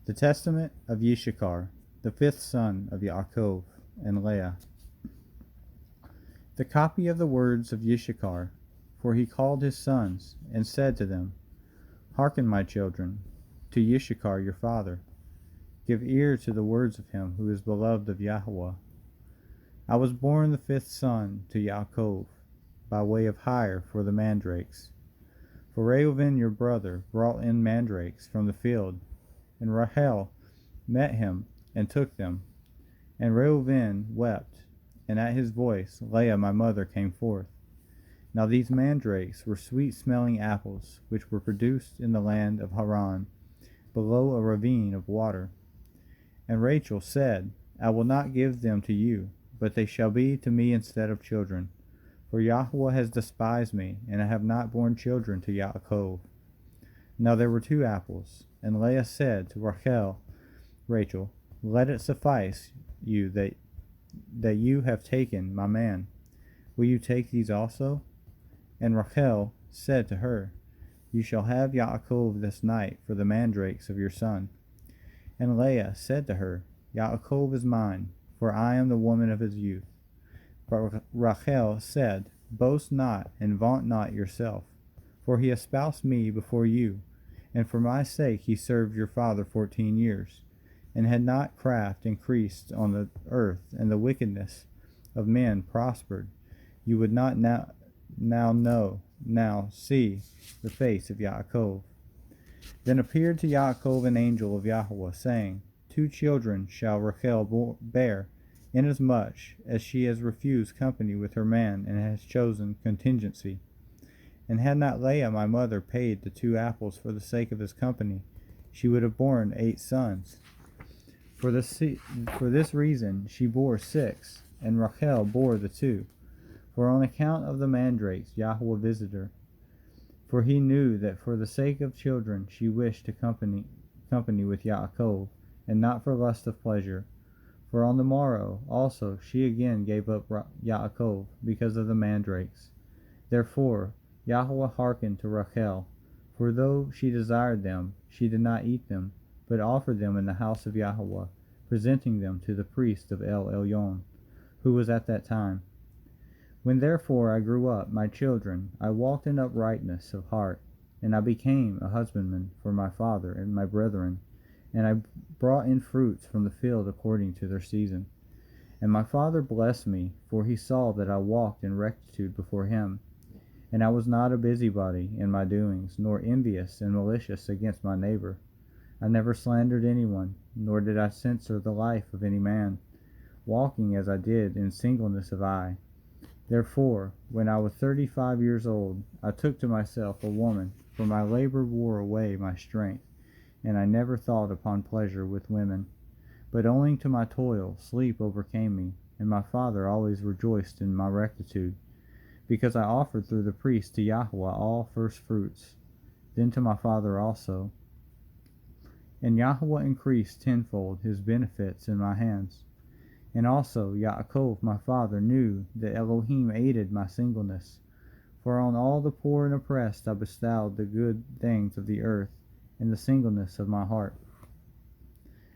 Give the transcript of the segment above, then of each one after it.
The Testament of Yisshakar, the fifth son of Yaakov and Leah. The copy of the words of Yisshakar, for he called his sons, and said to them, Hearken, my children, to Yisshakar your father. Give ear to the words of him who is beloved of Yahweh. I was born the fifth son to Yaakov, by way of hire for the mandrakes. For Reuven your brother brought in mandrakes from the field, and Rachel met him and took them. And Reuven wept, and at his voice Leah my mother came forth. Now these mandrakes were sweet-smelling apples, which were produced in the land of Haran, below a ravine of water. And Rachel said, I will not give them to you, but they shall be to me instead of children. For Yahweh has despised me, and I have not borne children to Yaakov. Now there were two apples, and Leah said to Rachel, Let it suffice you that you have taken my man. Will you take these also? And Rachel said to her, You shall have Yaakov this night for the mandrakes of your son. And Leah said to her, Yaakov is mine, for I am the woman of his youth. But Rachel said, Boast not, and vaunt not yourself, for he espoused me before you, and for my sake he served your father 14 years. And had not craft increased on the earth, and the wickedness of men prospered, you would not now see the face of Yaakov. Then appeared to Yaakov an angel of Yahweh, saying, 2 children shall Rachel bear, inasmuch as she has refused company with her man, and has chosen contingency. And had not Leah my mother paid the 2 apples for the sake of his company, she would have borne 8 sons. For this reason she bore 6, and Rachel bore the 2. For on account of the mandrakes Yahweh visited her. For he knew that for the sake of children she wished to company with Yaakov, and not for lust of pleasure. For on the morrow also she again gave up Yaakov because of the mandrakes. Therefore Yahweh hearkened to Rachel, for though she desired them, she did not eat them, but offered them in the house of Yahweh, presenting them to the priest of El Elyon, who was at that time. When therefore I grew up, my children, I walked in uprightness of heart, and I became a husbandman for my father and my brethren, and I brought in fruits from the field according to their season. And my father blessed me, for he saw that I walked in rectitude before him, and I was not a busybody in my doings, nor envious and malicious against my neighbor. I never slandered anyone, nor did I censure the life of any man, walking as I did in singleness of eye. Therefore, when I was 35 years old, I took to myself a woman, for my labor wore away my strength, and I never thought upon pleasure with women. But owing to my toil, sleep overcame me, and my father always rejoiced in my rectitude, because I offered through the priest to Yahweh all first fruits, then to my father also. And Yahweh increased tenfold his benefits in my hands. And also Yaakov my father knew that Elohim aided my singleness, for on all the poor and oppressed I bestowed the good things of the earth, in the singleness of my heart.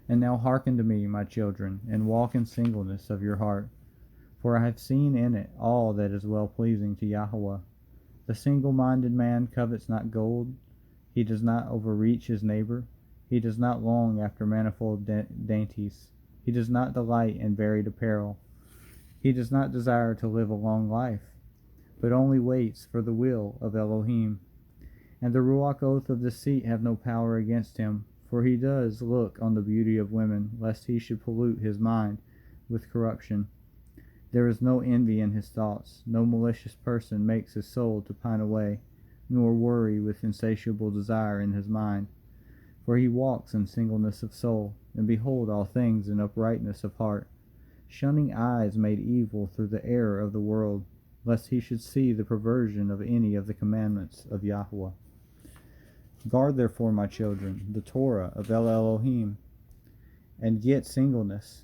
And now hearken to me, my children, and walk in singleness of your heart, for I have seen in it all that is well-pleasing to Yahweh. The single-minded man covets not gold, he does not overreach his neighbor, he does not long after manifold dainties, he does not delight in varied apparel, he does not desire to live a long life, but only waits for the will of Elohim. And the Ruach oath of deceit have no power against him, for he does look on the beauty of women, lest he should pollute his mind with corruption. There is no envy in his thoughts, no malicious person makes his soul to pine away, nor worry with insatiable desire in his mind. For he walks in singleness of soul, and behold all things in uprightness of heart, shunning eyes made evil through the error of the world, lest he should see the perversion of any of the commandments of Yahweh. Guard therefore, my children, the Torah of El Elohim, and get singleness,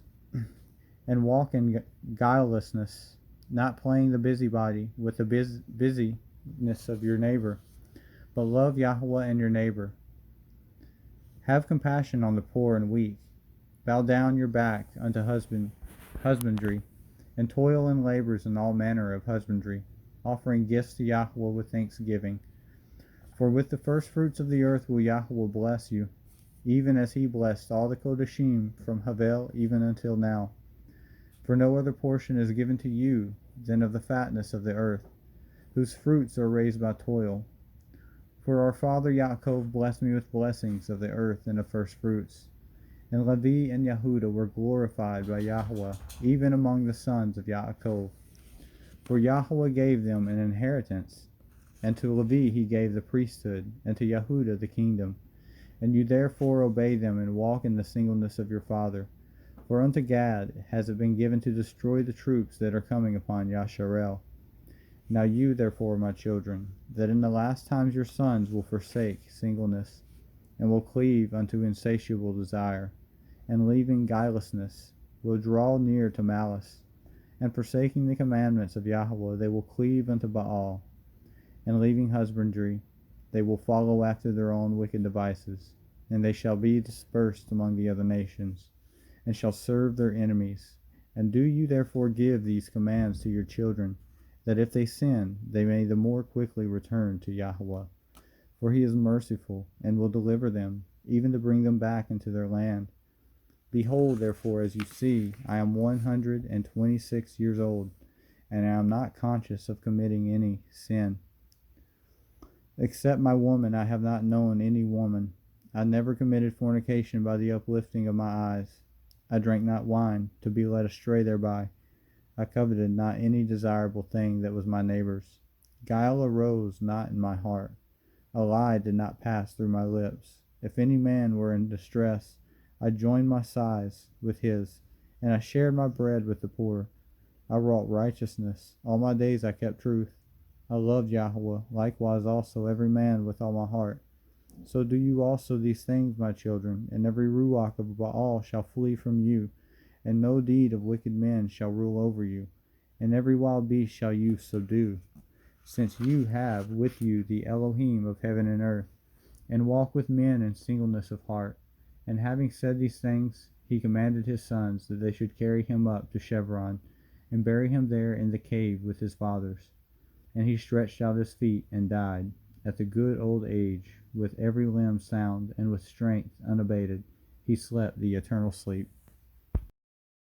and walk in guilelessness, not playing the busybody with the busyness of your neighbor, but love Yahweh and your neighbor. Have compassion on the poor and weak. Bow down your back unto husbandry, and toil in labors in all manner of husbandry, offering gifts to Yahweh with thanksgiving. For with the first fruits of the earth will Yahweh bless you, even as he blessed all the Kodashim from Havel even until now. For no other portion is given to you than of the fatness of the earth, whose fruits are raised by toil. For our father Yaakov blessed me with blessings of the earth and of first fruits. And Levi and Yehuda were glorified by Yahweh, even among the sons of Yaakov. For Yahweh gave them an inheritance, and to Levi he gave the priesthood, and to Yehuda the kingdom. And you therefore obey them and walk in the singleness of your father. For unto Gad has it been given to destroy the troops that are coming upon Yasharel. Now you therefore, my children, that in the last times your sons will forsake singleness, and will cleave unto insatiable desire, and leaving guilelessness, will draw near to malice, and forsaking the commandments of Yahweh, they will cleave unto Baal, and leaving husbandry, they will follow after their own wicked devices, and they shall be dispersed among the other nations, and shall serve their enemies. And do you therefore give these commands to your children, that if they sin, they may the more quickly return to Yahweh. For he is merciful, and will deliver them, even to bring them back into their land. Behold, therefore, as you see, I am 126 years old, and I am not conscious of committing any sin. Except my woman, I have not known any woman. I never committed fornication by the uplifting of my eyes. I drank not wine, to be led astray thereby. I coveted not any desirable thing that was my neighbor's. Guile arose not in my heart. A lie did not pass through my lips. If any man were in distress, I joined my sighs with his, and I shared my bread with the poor. I wrought righteousness. All my days I kept truth. I loved Yahweh, likewise also every man with all my heart. So do you also these things, my children, and every ruach of Baal shall flee from you, and no deed of wicked men shall rule over you, and every wild beast shall you subdue, since you have with you the Elohim of heaven and earth, and walk with men in singleness of heart. And having said these things, he commanded his sons that they should carry him up to Chevron, and bury him there in the cave with his fathers. And he stretched out his feet and died, at the good old age, with every limb sound, and with strength unabated. He slept the eternal sleep.